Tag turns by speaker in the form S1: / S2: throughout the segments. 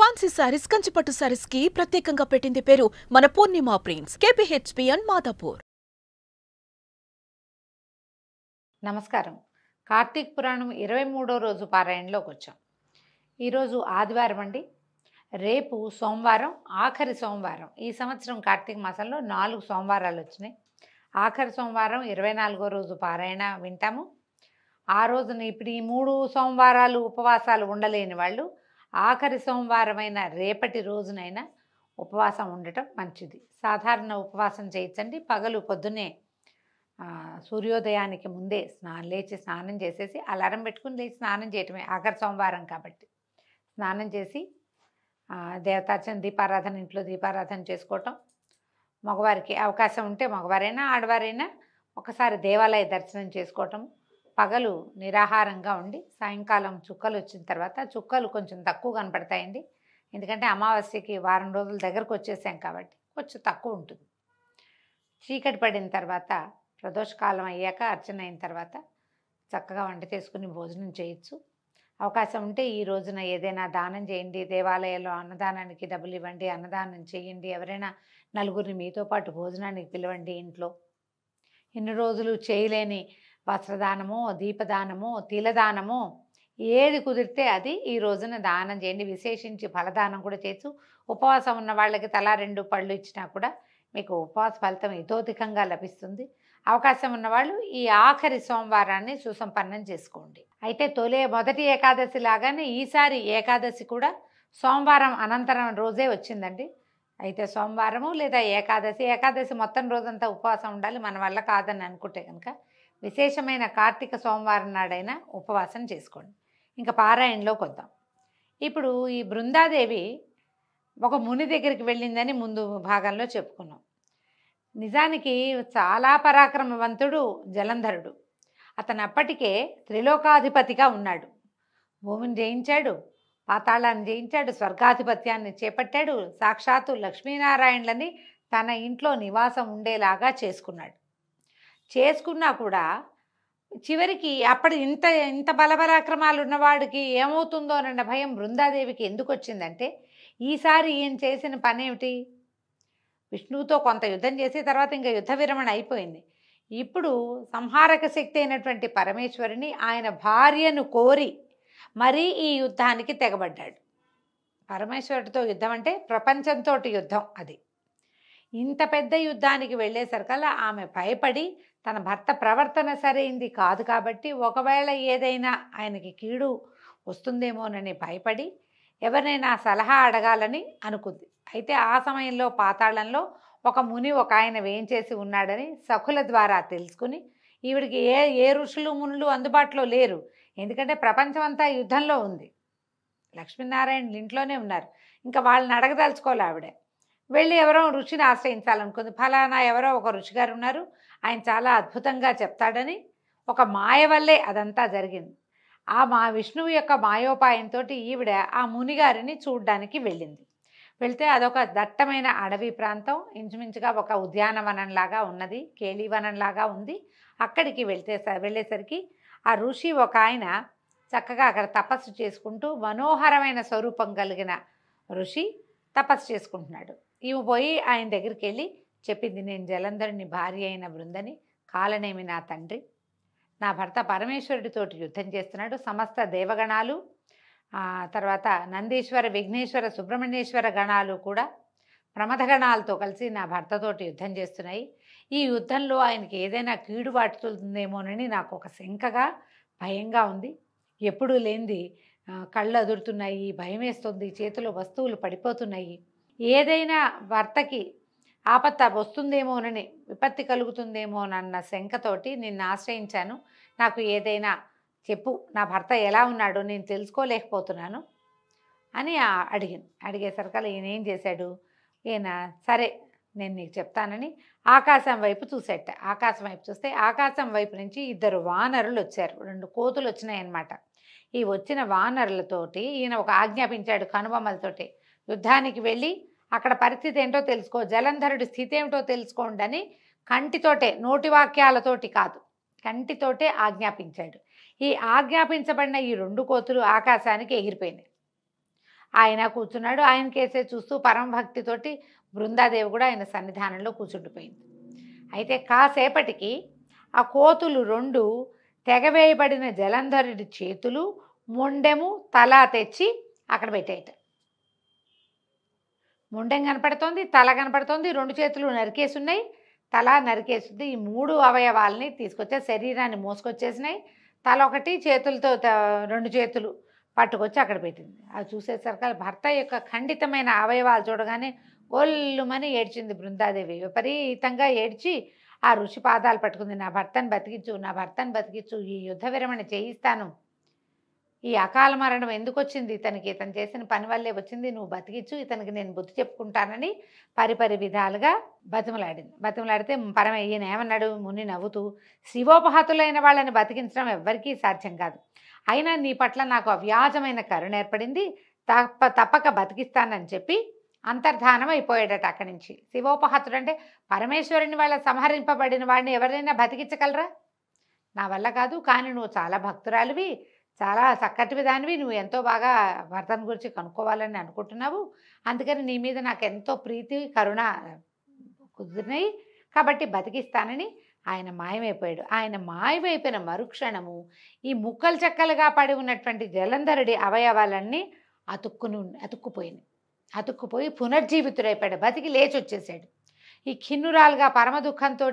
S1: Fancy saris కంచిపట్టు సారీస్ కి ప్రత్యేకంగా పెట్టింది పేరు మన పూర్ణిమ ప్రింట్స్ కేపీహెచ్పీ అండ్ మాదాపూర్.
S2: నమస్కారం. కార్తీక పురాణం 23వ రోజు పారాయణలోకి వచ్చాం. ఈరోజు ఆదివారం అండి. రేపు సోమవారం, ఆఖరి సోమవారం. ఈ సంవత్సరం కార్తీక మాసంలో 4 సోమవారాలు వచ్చినాయి. ఆఖరి సోమవారం 24వ రోజు పారాయణ వింటాము. ఆ రోజున ఇప్పుడు ఈ 3 సోమవారాలు ఉపవాసాలు ఉండలేని వాళ్ళు ఆఖరి సోమవారమైన రేపటి రోజునైనా ఉపవాసం ఉండటం మంచిది. సాధారణ ఉపవాసం చేయొచ్చండి. పగలు పొద్దున్నే సూర్యోదయానికి ముందే లేచి స్నానం చేసేసి అలారం పెట్టుకుని లేచి స్నానం చేయటమే. ఆఖరి సోమవారం కాబట్టి స్నానం చేసి దేవతార్చన, దీపారాధన, ఇంట్లో దీపారాధన చేసుకోవటం. మగవారికి అవకాశం ఉంటే మగవారైనా ఆడవారైనా ఒకసారి దేవాలయ దర్శనం చేసుకోవటం. పగలు నిరాహారంగా ఉండి సాయంకాలం చుక్కలు వచ్చిన తర్వాత, చుక్కలు కొంచెం తక్కువ కనపడతాయండి, ఎందుకంటే అమావాస్యకి వారం రోజుల దగ్గరకు వచ్చేసాం కాబట్టి కొంచెం తక్కువ ఉంటుంది. చీకటి పడిన తర్వాత ప్రదోషకాలం అయ్యాక అర్చన అయిన తర్వాత చక్కగా వంట చేసుకుని భోజనం చేయొచ్చు. అవకాశం ఉంటే ఈ రోజున ఏదైనా దానం చేయండి. దేవాలయంలో అన్నదానానికి డబ్బులు ఇవ్వండి, అన్నదానం చేయండి. ఎవరైనా నలుగురిని మీతో పాటు భోజనానికి పిలవండి. ఇంట్లో ఇన్ని రోజులు చేయలేని వస్త్రదానమో, దీపదానమో, తిలదానమో ఏది కుదిరితే అది ఈ రోజున దానం చేయండి. విశేషించి ఫలదానం కూడా చేయొచ్చు. ఉపవాసం ఉన్న వాళ్ళకి తలా 2 పళ్ళు ఇచ్చినా కూడా మీకు ఉపవాస ఫలితం ఇతోధికంగా లభిస్తుంది. అవకాశం ఉన్నవాళ్ళు ఈ ఆఖరి సోమవారాన్ని సుసంపన్నం చేసుకోండి. అయితే మొదటి ఏకాదశి లాగానే ఈసారి ఏకాదశి కూడా సోమవారం అనంతరం రోజే వచ్చిందండి. అయితే సోమవారము లేదా ఏకాదశి మొత్తం రోజంతా ఉపవాసం ఉండాలి. మన వల్ల కాదని అనుకుంటే కనుక విశేషమైన కార్తీక సోమవారం నాడైనా ఉపవాసం చేసుకోండి. ఇంకా పారాయణలోకి వద్దాం. ఇప్పుడు ఈ బృందాదేవి ఒక ముని దగ్గరికి వెళ్ళిందని ముందు భాగంలో చెప్పుకున్నాం. నిజానికి చాలా పరాక్రమవంతుడు జలంధరుడు. అతను అప్పటికే త్రిలోకాధిపతిగా ఉన్నాడు. భూమిని జయించాడు, పాతాళాన్ని జయించాడు, స్వర్గాధిపత్యాన్ని చేపట్టాడు. సాక్షాత్తు లక్ష్మీనారాయణులని తన ఇంట్లో నివాసం ఉండేలాగా చేసుకున్నా కూడా చివరికి అప్పటి ఇంత బలపరాక్రమాలు ఉన్నవాడికి ఏమవుతుందో అన్న భయం బృందాదేవికి ఎందుకు వచ్చిందంటే, ఈసారి ఈయన చేసిన పని ఏమిటి? విష్ణువుతో కొంత యుద్ధం చేసి తర్వాత ఇంకా యుద్ధ విరమణ అయిపోయింది. ఇప్పుడు సంహారక శక్తి అయినటువంటి పరమేశ్వరిని ఆయన భార్యను కోరి మరీ ఈ యుద్ధానికి తెగబడ్డాడు. పరమేశ్వరుడితో యుద్ధం అంటే ప్రపంచంతో యుద్ధం. అది ఇంత పెద్ద యుద్ధానికి వెళ్ళేసరికల్లా ఆమె భయపడి తన భర్త ప్రవర్తన సరైంది కాదు కాబట్టి ఒకవేళ ఏదైనా ఆయనకి కీడు వస్తుందేమోనని భయపడి ఎవరినైనా సలహా అడగాలని అనుకుంది. అయితే ఆ సమయంలో పాతాళంలో ఒక ముని ఒక ఆయన వేయించేసి ఉన్నాడని సఖుల ద్వారా తెలుసుకుని, ఈవిడికి ఏ ఋషులు మునులు అందుబాటులో లేరు, ఎందుకంటే ప్రపంచం అంతా యుద్ధంలో ఉంది, లక్ష్మీనారాయణ ఇంట్లోనే ఉన్నారు, ఇంకా వాళ్ళని అడగదలుచుకోవాలి. ఆవిడే వెళ్ళి ఎవరో ఋషిని ఆశ్రయించాలనుకుంది. ఫలానా ఎవరో ఒక ఋషి గారు ఉన్నారు, ఆయన చాలా అద్భుతంగా చెప్తాడని. ఒక మాయ వల్లే అదంతా జరిగింది. ఆ విష్ణువు యొక్క మాయోపాయంతో ఈవిడ ఆ మునిగారిని చూడ్డానికి వెళ్ళింది. వెళ్తే అదొక దట్టమైన అడవి ప్రాంతం, ఇంచుమించుగా ఒక ఉద్యానవనంలాగా ఉన్నది, కేళీవనంలాగా ఉంది. అక్కడికి వెళ్ళేసరికి ఆ ఋషి ఒక ఆయన చక్కగా అక్కడ తపస్సు చేసుకుంటూ, మనోహరమైన స్వరూపం కలిగిన ఋషి తపస్సు చేసుకుంటున్నాడు. ఈమె పోయి ఆయన దగ్గరికి వెళ్ళి చెప్పింది, నేను జలంధరుని భార్య అయిన బృందని, కాలనేమి నా తండ్రి, నా భర్త పరమేశ్వరుడితోటి యుద్ధం చేస్తున్నాడు, సమస్త దేవగణాలు, తర్వాత నందీశ్వర, విఘ్నేశ్వర, సుబ్రహ్మణ్యేశ్వర గణాలు కూడా ప్రమథగణాలతో కలిసి నా భర్తతోటి యుద్ధం చేస్తున్నాయి. ఈ యుద్ధంలో ఆయనకి ఏదైనా కీడు పడుతుందేమోనని నాకు ఒక శంకగా, భయంగా ఉంది. ఎప్పుడూ లేనిది కళ్ళు అదురుతున్నాయి, భయం వేస్తుంది, చేతిలో వస్తువులు పడిపోతున్నాయి. ఏదైనా భర్తకి ఆపత్త వస్తుందేమోనని, విపత్తి కలుగుతుందేమోనన్న శంకతోటి నిన్ను ఆశ్రయించాను. నాకు ఏదైనా చెప్పు, నా భర్త ఎలా ఉన్నాడో నేను తెలుసుకోలేకపోతున్నాను అని అడిగేసరికల్లా ఈయన ఏం చేశాడు, ఈయన సరే నేను నీకు చెప్తానని ఆకాశం వైపు చూసేట. ఆకాశం వైపు చూస్తే ఆకాశం వైపు నుంచి 2 వానరులు వచ్చారు, 2 కోతులు వచ్చినాయన్నమాట. ఈ వచ్చిన వానరులతోటి ఈయన ఒక ఆజ్ఞాపించాడు, కనుబొమ్మలతోటి యుద్ధానికి వెళ్ళి అక్కడ పరిస్థితి ఏంటో తెలుసుకో, జలంధరుడి స్థితి ఏమిటో తెలుసుకోండి అని కంటితోటే, నోటి వాక్యాలతోటి కాదు, కంటితోటే ఆజ్ఞాపించాడు. ఈ ఆజ్ఞాపించబడిన ఈ 2 కోతులు ఆకాశానికి ఎగిరిపోయినాయి. ఆయన కూర్చున్నాడు. ఆయన కేసే చూస్తూ పరమభక్తితోటి బృందాదేవి కూడా ఆయన సన్నిధానంలో కూర్చుండిపోయింది. అయితే కాసేపటికి ఆ కోతులు 2 తెగవేయబడిన జలంధరుడి చేతులు, మొండెము, తల తెచ్చి అక్కడ పెట్టేయట. మొండెం కనపడుతోంది, తల కనపడుతోంది, 2 చేతులు నరికేసున్నాయి, తల నరికేస్తుంది. ఈ 3 అవయవాల్ని తీసుకొచ్చే శరీరాన్ని మోసుకొచ్చేసినాయి. తల ఒకటి, చేతులతో 2 చేతులు పట్టుకొచ్చి అక్కడ పెట్టింది. అది చూసేసరికి భర్త యొక్క ఖండితమైన అవయవాలు చూడగానే గొల్లుమని ఏడ్చింది బృందాదేవి. విపరీతంగా ఏడ్చి ఆ ఋషి పాదాలు పట్టుకుంది. నా భర్తను బతికించు, నా భర్తను బతికించు, ఈ యుద్ధ విరమణ చేయిస్తాను, ఈ అకాల మరణం ఎందుకు వచ్చింది ఇతనికి, ఇతను చేసిన పని వల్లే వచ్చింది, నువ్వు బతికించు, ఇతనికి నేను బుద్ధి చెప్పుకుంటానని పరిపరి విధాలుగా బతిమలాడింది. బతిమలాడితే ఈయన ఏమన్నాడు, ముని నవ్వుతూ, శివోపహతులైన వాళ్ళని బతికించడం ఎవ్వరికీ సాధ్యం కాదు, అయినా నీ పట్ల నాకు అవ్యాజమైన కరుణ ఏర్పడింది, తప్పక బతికిస్తానని చెప్పి అంతర్ధానం అయిపోయాడట అక్కడి నుంచి. శివోపహతుడు అంటే పరమేశ్వరుని వాళ్ళ సంహరింపబడిన వాడిని ఎవరైనా బతికించగలరా? నా వల్ల కాదు, కానీ నువ్వు చాలా భక్తురాలివి, చాలా చక్కటి దానివి, నువ్వు ఎంతో బాగా భర్తను గురించి కనుక్కోవాలని అనుకుంటున్నావు, అందుకని నీ మీద నాకు ఎంతో ప్రీతి కరుణ కుదిరినాయి, కాబట్టి బతికిస్తానని ఆయన మాయమైపోయాడు. ఆయన మాయమైపోయిన మరుక్షణము ఈ ముక్కలు చెక్కలుగా పడి ఉన్నటువంటి జలంధరుడి అవయవాలన్నీ అతుక్కుపోయి పునర్జీవితుడైపోయాడు, బతికి లేచి వచ్చేసాడు. ఈ ఖిన్నురాలుగా పరమ దుఃఖంతో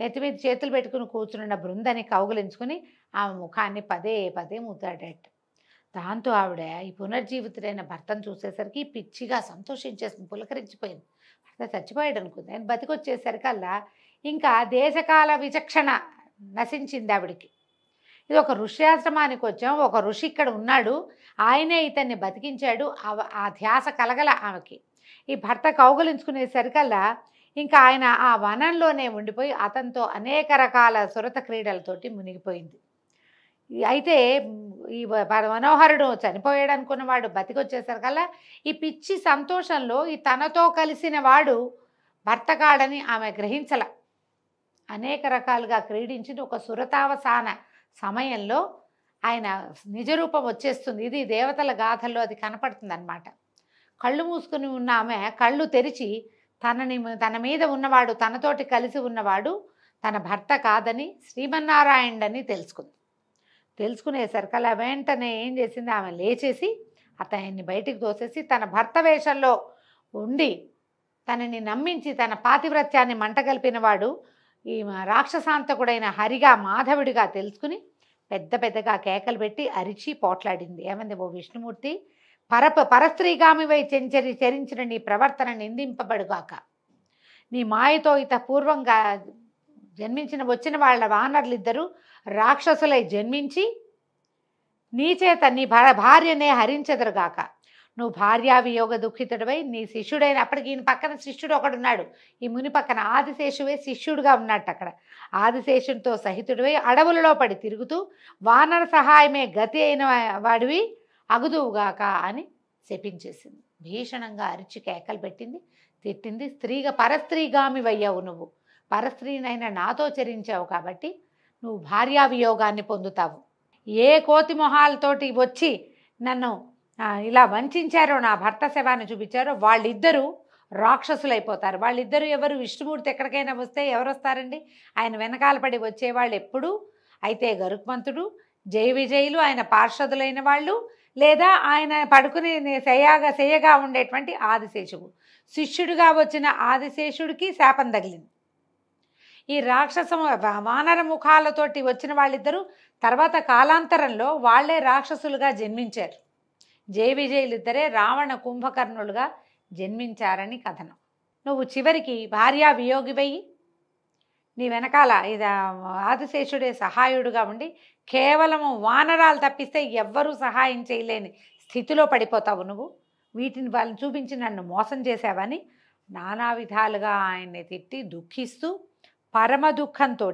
S2: నెత్తి మీద చేతులు పెట్టుకుని కూర్చున్న బృందని కౌగులించుకుని ఆమె ముఖాన్ని పదే పదే ముద్దాడట. దాంతో ఆవిడ ఈ పునర్జీవితుడైన భర్తను చూసేసరికి పిచ్చిగా సంతోషించేసింది, పులకరించిపోయింది. భర్త చచ్చిపోయాడు అనుకుంది. ఆయన బతికొచ్చేసరికల్లా ఇంకా దేశకాల విచక్షణ నశించింది ఆవిడికి. ఇది ఒక ఋష్యాశ్రమానికి వచ్చాం, ఒక ఋషి ఇక్కడ ఉన్నాడు, ఆయనే ఇతన్ని బతికించాడు, ఆ ధ్యాస కలగల ఆమెకి. ఈ భర్త కౌగులించుకునేసరికల్లా ఇంకా ఆయన ఆ వనంలోనే ఉండిపోయి అతనితో అనేక రకాల సురత క్రీడలతోటి మునిగిపోయింది. అయితే ఈ మనోహరుడు చనిపోయాడు అనుకున్నవాడు బతికొచ్చేసరికల్లా ఈ పిచ్చి సంతోషంలో ఈ తనతో కలిసిన వాడు భర్త కాడని ఆమె గ్రహించల. అనేక రకాలుగా క్రీడించిన ఒక సురతావసాన సమయంలో ఆయన నిజరూపం వచ్చేస్తుంది. ఇది దేవతల గాథల్లో అది కనపడుతుంది అన్నమాట. కళ్ళు మూసుకుని ఉన్న ఆమె కళ్ళు తెరిచి తన మీద ఉన్నవాడు, తనతోటి కలిసి ఉన్నవాడు తన భర్త కాదని, శ్రీమన్నారాయణుడని తెలుసుకునేసరికల్లా వెంటనే ఏం చేసింది, ఆమె లేచేసి అతన్ని బయటికి తోసేసి తన భర్త వేషంలో ఉండి తనని నమ్మించి తన పాతివ్రత్యాన్ని మంటగలిపినవాడు ఈ రాక్షసాంతకుడైన హరిగా మాధవుడిగా తెలుసుకుని పెద్దగా కేకలు పెట్టి అరిచి పోట్లాడింది. ఏమంది, ఓ విష్ణుమూర్తి, పరస్త్రీగామివై చరించిన నీ ప్రవర్తన నిందింపబడుగాక, నీ మాయతో పూర్వంగా వచ్చిన వాళ్ళ వానరులిద్దరూ రాక్షసులై జన్మించి నీ చేత నీ భార్యనే హరించెదరుగాక. నువ్వు భార్యావియోగ దుఃఖితుడివై నీ శిష్యుడైన, అప్పటికి ఈయన పక్కన శిష్యుడు ఒకడున్నాడు, ఈ ముని పక్కన ఆదిశేషువే శిష్యుడుగా ఉన్నట్టు అక్కడ, ఆదిశేషునితో సహితుడివై అడవులలో పడి తిరుగుతూ వానర సహాయమే గతి అయిన వాడివి అగుదువుగాక అని శపించేసింది. భీషణంగా అరిచి కేకలు పెట్టింది, తిట్టింది. పరస్త్రీగామివయ్యావు, నువ్వు పరస్త్రీనైనా నాతో చరించావు కాబట్టి నువ్వు భార్యావియోగాన్ని పొందుతావు. ఏ కోతి మొహాలతోటి వచ్చి నన్ను ఇలా వంచారో, నా భర్త శవాన్ని చూపించారో వాళ్ళిద్దరూ రాక్షసులైపోతారు. వాళ్ళిద్దరూ ఎవరు? విష్ణుమూర్తి ఎక్కడికైనా వస్తే ఎవరు వస్తారండి? ఆయన వెనకాల పడి వచ్చేవాళ్ళు ఎప్పుడు అయితే గరుత్మంతుడు, జయ విజయులు ఆయన పార్షదులైన వాళ్ళు, లేదా ఆయన పడుకుని శయ్యగా ఉండేటువంటి ఆదిశేషువు. శిష్యుడిగా వచ్చిన ఆదిశేషుడికి శాపం తగిలింది. ఈ వానర ముఖాలతోటి వచ్చిన వాళ్ళిద్దరూ తర్వాత కాలాంతరంలో వాళ్లే రాక్షసులుగా జన్మించారు. జయ విజయులిద్దరే రావణ కుంభకర్ణులుగా జన్మించారని కథనం. నువ్వు చివరికి భార్యా వియోగివయ్యి నీ వెనకాల ఆదిశేషుడే సహాయుడుగా ఉండి కేవలము వానరాలు తప్పిస్తే ఎవ్వరూ సహాయం చేయలేని స్థితిలో పడిపోతావు. నువ్వు వీటిని వాళ్ళని చూపించి నన్ను మోసం చేశావని నానా విధాలుగా ఆయన్ని తిట్టి దుఃఖిస్తూ పరమ దుఃఖంతో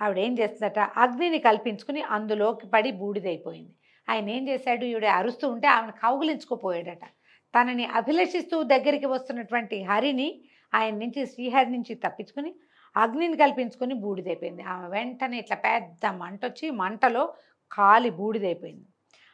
S2: ఆవిడేం చేస్తుందట, అగ్నిని కల్పించుకుని అందులోకి పడి బూడిదైపోయింది. ఆయన ఏం చేశాడు, ఈవిడ అరుస్తూ ఉంటే ఆమెను కౌగులించుకుపోయాడట. తనని అభిలషిస్తూ దగ్గరికి వస్తున్నటువంటి హరిని ఆయన నుంచి, శ్రీహరి నుంచి తప్పించుకుని అగ్నిని కల్పించుకొని బూడిదైపోయింది. ఆమె వెంటనే ఇట్లా పెద్ద మంట వచ్చి మంటలో కాలి బూడిదైపోయింది.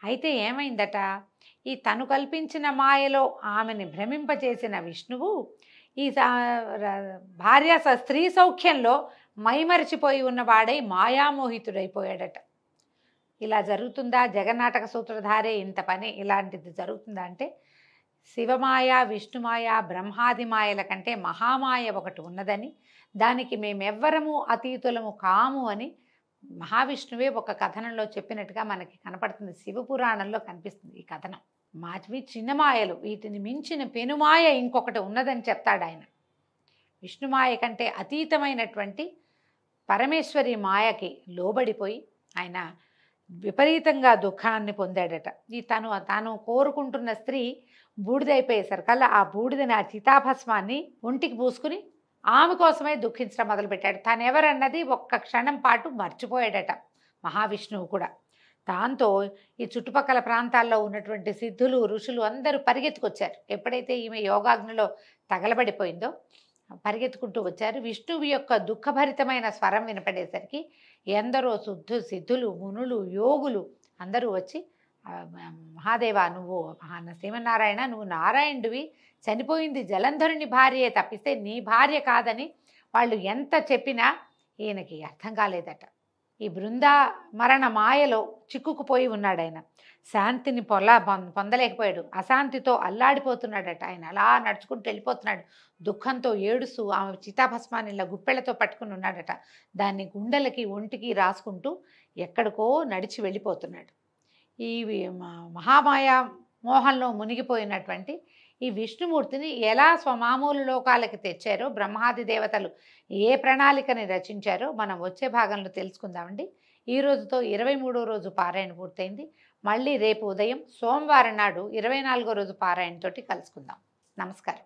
S2: అయితే ఏమైందట, ఈ తను కల్పించిన మాయలో ఆమెని భ్రమింపచేసిన విష్ణువు ఈ భార్య స్త్రీ సౌఖ్యంలో మైమరిచిపోయి ఉన్నవాడై మాయామోహితుడైపోయాడట. ఇలా జరుగుతుందా? జగన్నాటక సూత్రధారే ఇంత పని ఇలాంటిది జరుగుతుందా అంటే, శివమాయ, విష్ణుమాయ, బ్రహ్మాది మాయల కంటే మహామాయ ఒకటి ఉన్నదని, దానికి మేమెవ్వరము అతీతులము కాము అని మహావిష్ణువే ఒక కథనంలో చెప్పినట్టుగా మనకి కనపడుతుంది. శివపురాణంలో కనిపిస్తుంది ఈ కథనం. మావి చిన్న మాయలు, వీటిని మించిన పెనుమాయ ఇంకొకటి ఉన్నదని చెప్తాడు ఆయన. విష్ణుమాయ కంటే అతీతమైనటువంటి పరమేశ్వరి మాయకి లోబడిపోయి ఆయన విపరీతంగా దుఃఖాన్ని పొందాడట. ఈ తాను కోరుకుంటున్న స్త్రీ బూడిదైపోయేసరికల్లా ఆ బూడిదని, ఆ చితాభస్మాన్ని ఒంటికి పూసుకుని ఆమె కోసమే దుఃఖించడం మొదలుపెట్టాడు. తానెవరన్నది ఒక్క క్షణం పాటు మర్చిపోయాడట మహావిష్ణువు కూడా. దాంతో ఈ చుట్టుపక్కల ప్రాంతాల్లో ఉన్నటువంటి సిద్ధులు, ఋషులు అందరూ పరిగెత్తుకొచ్చారు. ఎప్పుడైతే ఈమె యోగాగ్నిలో తగలబడిపోయిందో పరిగెత్తుకుంటూ వచ్చారు. విష్ణువు యొక్క దుఃఖభరితమైన స్వరం వినపడేసరికి ఎందరో సిద్ధులు, మునులు, యోగులు అందరూ వచ్చి, మహాదేవ, నువ్వు శ్రీమన్నారాయణ, నువ్వు నారాయణుడివి, చనిపోయింది జలంధరుని భార్యే తప్పిస్తే నీ భార్య కాదని వాళ్ళు ఎంత చెప్పినా ఈయనకి అర్థం కాలేదట. ఈ బృందా మరణ మాయలో చిక్కుకుపోయి ఉన్నాడు ఆయన. శాంతిని పొందలేకపోయాడు. అశాంతితో అల్లాడిపోతున్నాడట ఆయన. అలా నడుచుకుంటూ వెళ్ళిపోతున్నాడు. దుఃఖంతో ఏడుస్తూ ఆమె చితాభస్మాన్ని ఇలా గుప్పెళ్లతో పట్టుకుని ఉన్నాడట. దాన్ని గుండెలకి, ఒంటికి రాసుకుంటూ ఎక్కడికో నడిచి వెళ్ళిపోతున్నాడు. ఈ మహామాయ మోహంలో మునిగిపోయినటువంటి ఈ విష్ణుమూర్తిని ఎలా స్వమామూలు లోకాలకి తెచ్చారో, బ్రహ్మాది దేవతలు ఏ ప్రణాళికని రచించారో మనం వచ్చే భాగంలో తెలుసుకుందామండి. ఈ రోజుతో 23వ రోజు పారాయణ పూర్తయింది. మళ్ళీ రేపు ఉదయం సోమవారం నాడు 24వ రోజు పారాయణతోటి కలుసుకుందాం. నమస్కారం.